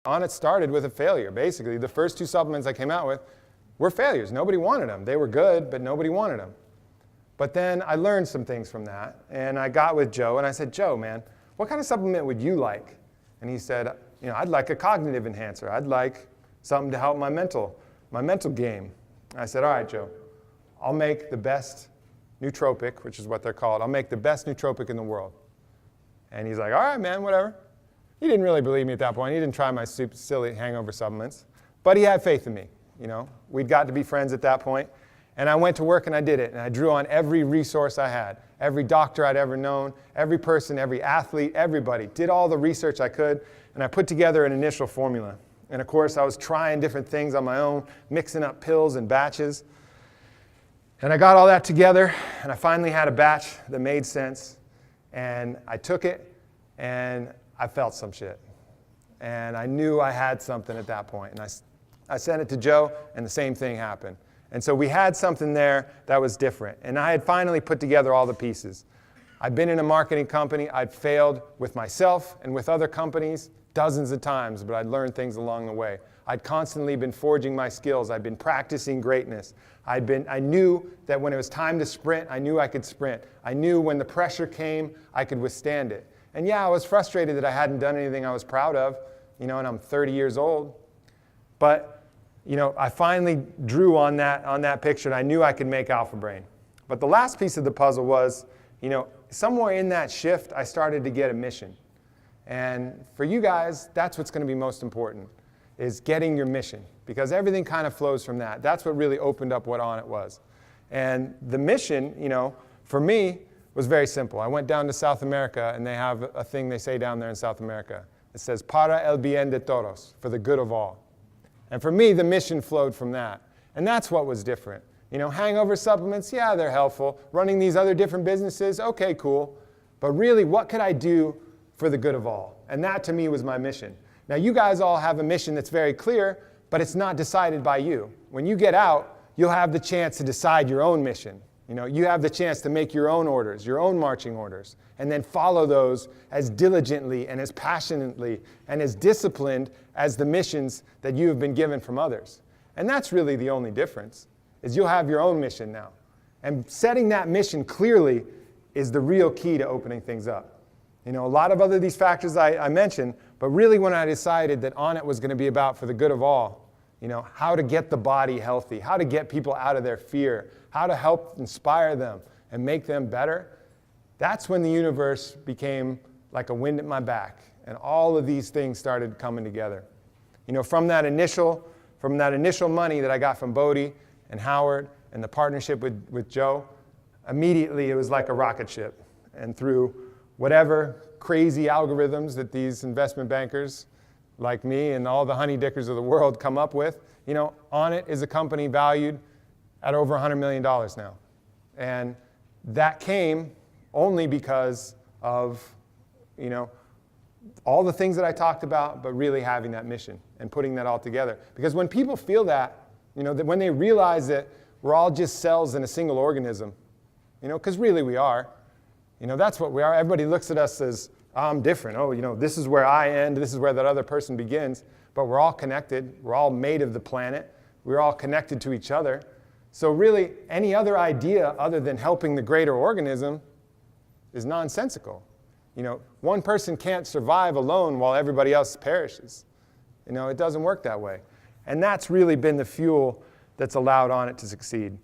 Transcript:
Onnit started with a failure, basically. The first 2 supplements I came out with were failures. Nobody wanted them. They were good, but nobody wanted them. But then I learned some things from that, and I got with Joe, and I said, Joe, man, what kind of supplement would you like? And he said, I'd like a cognitive enhancer. I'd like something to help my mental game. I said, all right, Joe, I'll make the best nootropic, which is what they're called. I'll make the best nootropic in the world. And he's like, all right, man, whatever. He didn't really believe me at that point. He didn't try my silly hangover supplements. But he had faith in me. We'd got to be friends at that point. And I went to work and I did it. And I drew on every resource I had, every doctor I'd ever known, every person, every athlete, everybody. Did all the research I could. And I put together an initial formula. And of course, I was trying different things on my own, mixing up pills and batches. And I got all that together. And I finally had a batch that made sense. And I took it and I felt some shit. And I knew I had something at that point. And I sent it to Joe, and the same thing happened. And so we had something there that was different. And I had finally put together all the pieces. I'd been in a marketing company. I'd failed with myself and with other companies dozens of times, but I'd learned things along the way. I'd constantly been forging my skills. I'd been practicing greatness. I knew that when it was time to sprint, I knew I could sprint. I knew when the pressure came, I could withstand it. And yeah, I was frustrated that I hadn't done anything I was proud of, and I'm 30 years old. But I finally drew on that picture, and I knew I could make Alpha Brain. But the last piece of the puzzle was, somewhere in that shift, I started to get a mission. And for you guys, that's what's going to be most important, is getting your mission. Because everything kind of flows from that. That's what really opened up what Onnit was. And the mission, for me, was very simple. I went down to South America, and they have a thing they say down there in South America. It says, para el bien de todos, for the good of all. And for me, the mission flowed from that. And that's what was different. Hangover supplements, yeah, they're helpful. Running these other different businesses, okay, cool. But really, what could I do for the good of all? And that, to me, was my mission. Now, you guys all have a mission that's very clear, but it's not decided by you. When you get out, you'll have the chance to decide your own mission. You have the chance to make your own orders, your own marching orders, and then follow those as diligently and as passionately and as disciplined as the missions that you have been given from others. And that's really the only difference, is you'll have your own mission now. And setting that mission clearly is the real key to opening things up. A lot of other these factors I mentioned, but really when I decided that Onnit was going to be about for the good of all, how to get the body healthy, how to get people out of their fear, how to help inspire them and make them better, that's when the universe became like a wind at my back. And all of these things started coming together. From that initial money that I got from Bodhi and Howard and the partnership with Joe, immediately it was like a rocket ship. And through whatever crazy algorithms that these investment bankers like me and all the honeydickers of the world come up with, Onnit is a company valued at over $100 million now. And that came only because of, all the things that I talked about, but really having that mission and putting that all together. Because when people feel that, that when they realize that we're all just cells in a single organism, because really we are, that's what we are. Everybody looks at us as, I'm different. Oh, this is where I end, this is where that other person begins. But we're all connected. We're all made of the planet. We're all connected to each other. So really, any other idea other than helping the greater organism is nonsensical. One person can't survive alone while everybody else perishes. It doesn't work that way. And that's really been the fuel that's allowed Onnit to succeed.